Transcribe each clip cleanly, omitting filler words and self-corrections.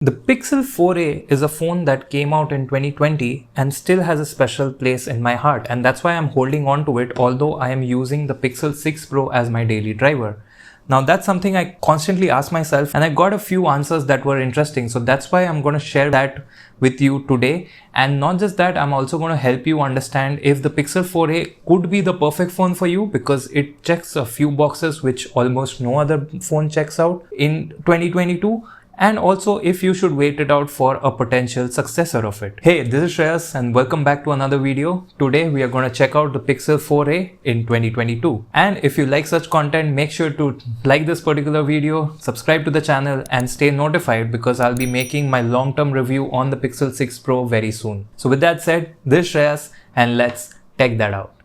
The Pixel 4a is a phone that came out in 2020 and still has a special place in my heart, and that's why I'm holding on to it, although I am using the Pixel 6 Pro as my daily driver. Now that's something I constantly ask myself, and I got a few answers that were interesting, so that's why I'm going to share that with you today. And not just that, I'm also going to help you understand if the Pixel 4a could be the perfect phone for you, because it checks a few boxes which almost no other phone checks out in 2022. And also if you should wait it out for a potential successor of it. Hey, this is Shreyas and welcome back to another video. Today we are going to check out the Pixel 4a in 2022. And if you like such content, make sure to like this particular video, subscribe to the channel and stay notified, because I'll be making my long-term review on the Pixel 6 Pro very soon. So with that said, this is Shreyas and let's check that out.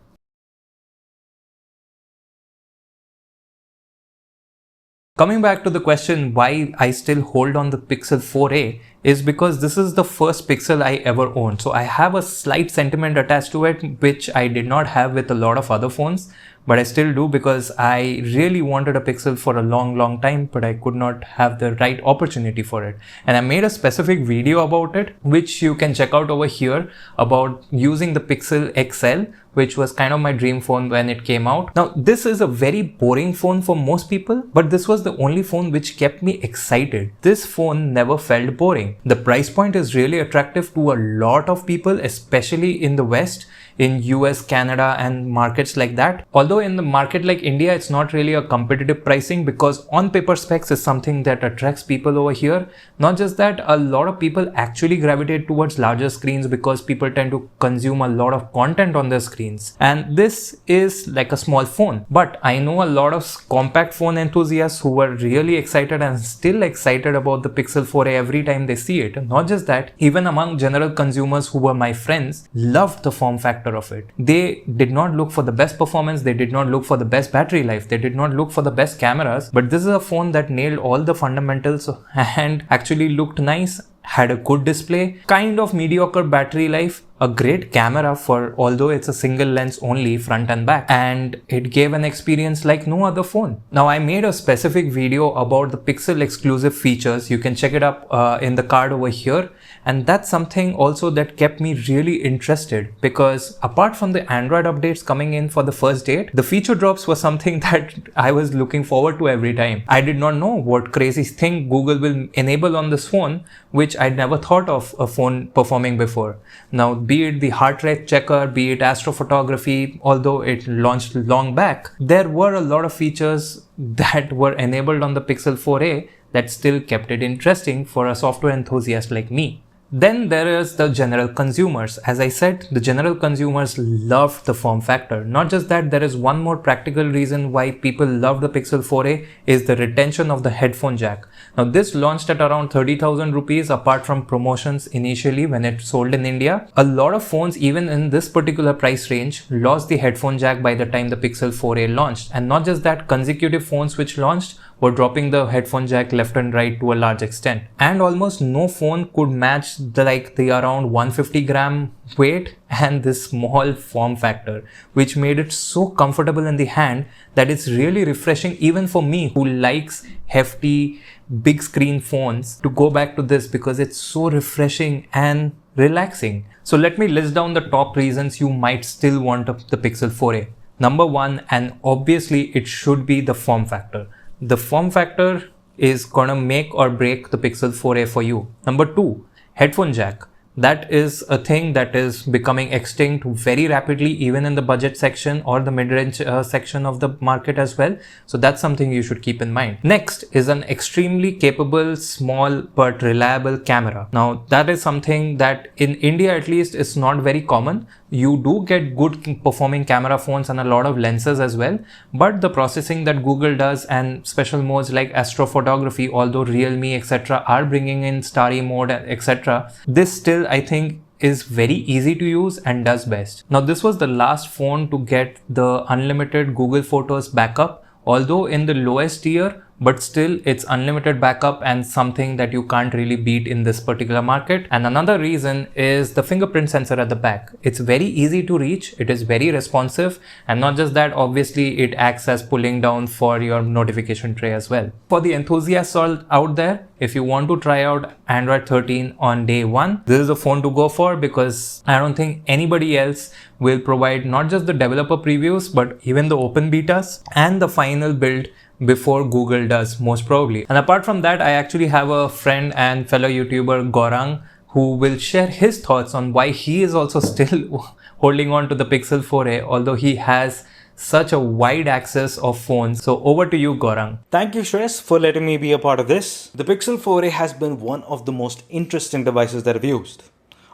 Coming back to the question why I still hold on the Pixel 4a is because this is the first Pixel I ever owned. So I have a slight sentiment attached to it, which I did not have with a lot of other phones, but I still do because I really wanted a Pixel for a long time, but I could not have the right opportunity for it. And I made a specific video about it, which you can check out over here, about using the Pixel XL, which was kind of my dream phone when it came out. Now, this is a very boring phone for most people, but this was the only phone which kept me excited. This phone never felt boring. The price point is really attractive to a lot of people, especially in the West, in US, Canada and markets like that. Although in the market like India, it's not really a competitive pricing, because on paper specs is something that attracts people over here. Not just that, a lot of people actually gravitate towards larger screens because people tend to consume a lot of content on their screens. And this is like a small phone. But I know a lot of compact phone enthusiasts who were really excited and still excited about the Pixel 4a every time they see it. Not just that, even among general consumers who were my friends, loved the form factor of it. They did not look for the best performance, they did not look for the best battery life, they did not look for the best cameras, but this is a phone that nailed all the fundamentals and actually looked nice, had a good display, kind of mediocre battery life, a great camera for although it's a single lens only front and back, and it gave an experience like no other phone. Now I made a specific video about the Pixel exclusive features. You can check it up in the card over here, and that's something also that kept me really interested, because apart from the Android updates coming in for the first date, the feature drops were something that I was looking forward to every time. I did not know what crazy thing Google will enable on this phone, which I'd never thought of a phone performing before. Now, be it the heart rate checker, be it astrophotography, although it launched long back, there were a lot of features that were enabled on the Pixel 4a that still kept it interesting for a software enthusiast like me. Then there is the general consumers. As I said, the general consumers loved the form factor. Not just that, there is one more practical reason why people love the Pixel 4a is the retention of the headphone jack. Now this launched at around 30,000 rupees apart from promotions initially when it sold in India. A lot of phones even in this particular price range lost the headphone jack by the time the Pixel 4a launched. And not just that, consecutive phones which launched were dropping the headphone jack left and right to a large extent. And almost no phone could match the around 150 gram weight and this small form factor, which made it so comfortable in the hand that it's really refreshing even for me who likes hefty big screen phones to go back to this, because it's so refreshing and relaxing. So let me list down the top reasons you might still want the Pixel 4a. Number one, and obviously it should be the form factor. The form factor is gonna make or break the Pixel 4a for you. Number two, headphone jack. That is a thing that is becoming extinct very rapidly, even in the budget section or the mid-range section of the market as well. So that's something you should keep in mind. Next is an extremely capable, small but reliable camera. Now that is something that in India at least is not very common. You do get good performing camera phones and a lot of lenses as well, but the processing that Google does and special modes like astrophotography, although Realme etc. are bringing in starry mode etc., this still I think is very easy to use and does best. Now this was the last phone to get the unlimited Google Photos backup, although in the lowest tier but still it's unlimited backup and something that you can't really beat in this particular market. And another reason is the fingerprint sensor at the back. It's very easy to reach, it is very responsive, and not just that, obviously it acts as pulling down for your notification tray as well. For the enthusiasts out there, if you want to try out Android 13 on day one, this is a phone to go for, because I don't think anybody else will provide not just the developer previews but even the open betas and the final build before Google does, most probably. And apart from that, I actually have a friend and fellow YouTuber, Gaurang, who will share his thoughts on why he is also still holding on to the Pixel 4a, although he has such a wide access of phones. So over to you, Gaurang. Thank you, Shreyas, for letting me be a part of this. The Pixel 4a has been one of the most interesting devices that I've used.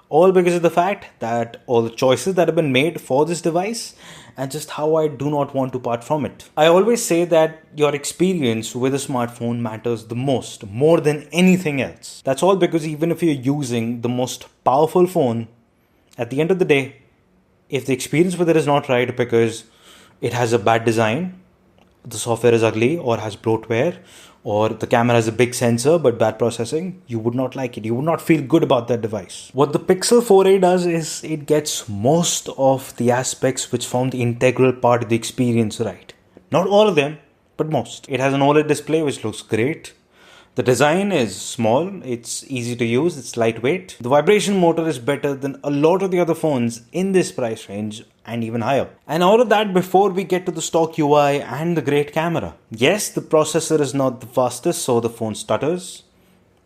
All because of the fact that all the choices that have been made for this device and just how I do not want to part from it. I always say that your experience with a smartphone matters the most, more than anything else. That's all because even if you're using the most powerful phone, at the end of the day, if the experience with it is not right because it has a bad design, the software is ugly or has bloatware, or the camera has a big sensor but bad processing, you would not like it. You would not feel good about that device. What the Pixel 4a does is it gets most of the aspects which form the integral part of the experience right. Not all of them, but most. It has an OLED display which looks great. The design is small, it's easy to use, it's lightweight. The vibration motor is better than a lot of the other phones in this price range and even higher. And all of that before we get to the stock UI and the great camera. Yes, the processor is not the fastest, so the phone stutters.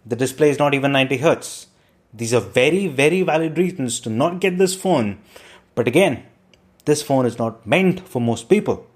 The display is not even 90 Hz. These are very, very valid reasons to not get this phone. But again, this phone is not meant for most people.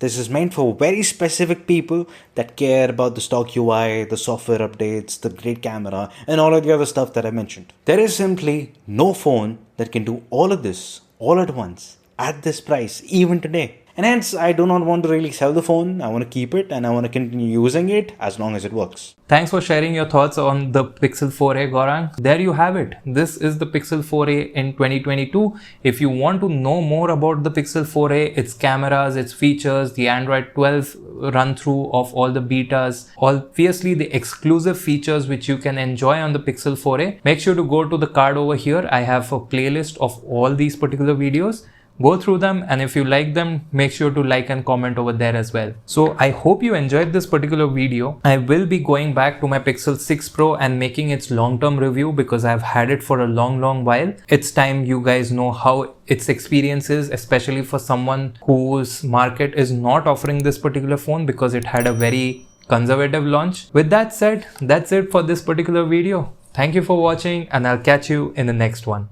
This is meant for very specific people that care about the stock UI, the software updates, the great camera, and all of the other stuff that I mentioned. There is simply no phone that can do all of this all at once at this price, even today. And hence, I do not want to really sell the phone. I want to keep it and I want to continue using it as long as it works. Thanks for sharing your thoughts on the Pixel 4a, Gaurang. There you have it. This is the Pixel 4a in 2022. If you want to know more about the Pixel 4a, its cameras, its features, the Android 12 run through of all the betas, obviously the exclusive features which you can enjoy on the Pixel 4a, make sure to go to the card over here. I have a playlist of all these particular videos. Go through them, and if you like them, make sure to like and comment over there as well. So I hope you enjoyed this particular video. I will be going back to my Pixel 6 Pro and making its long-term review because I've had it for a long while. It's time you guys know how its experience is, especially for someone whose market is not offering this particular phone because it had a very conservative launch. With that said, that's it for this particular video. Thank you for watching, and I'll catch you in the next one.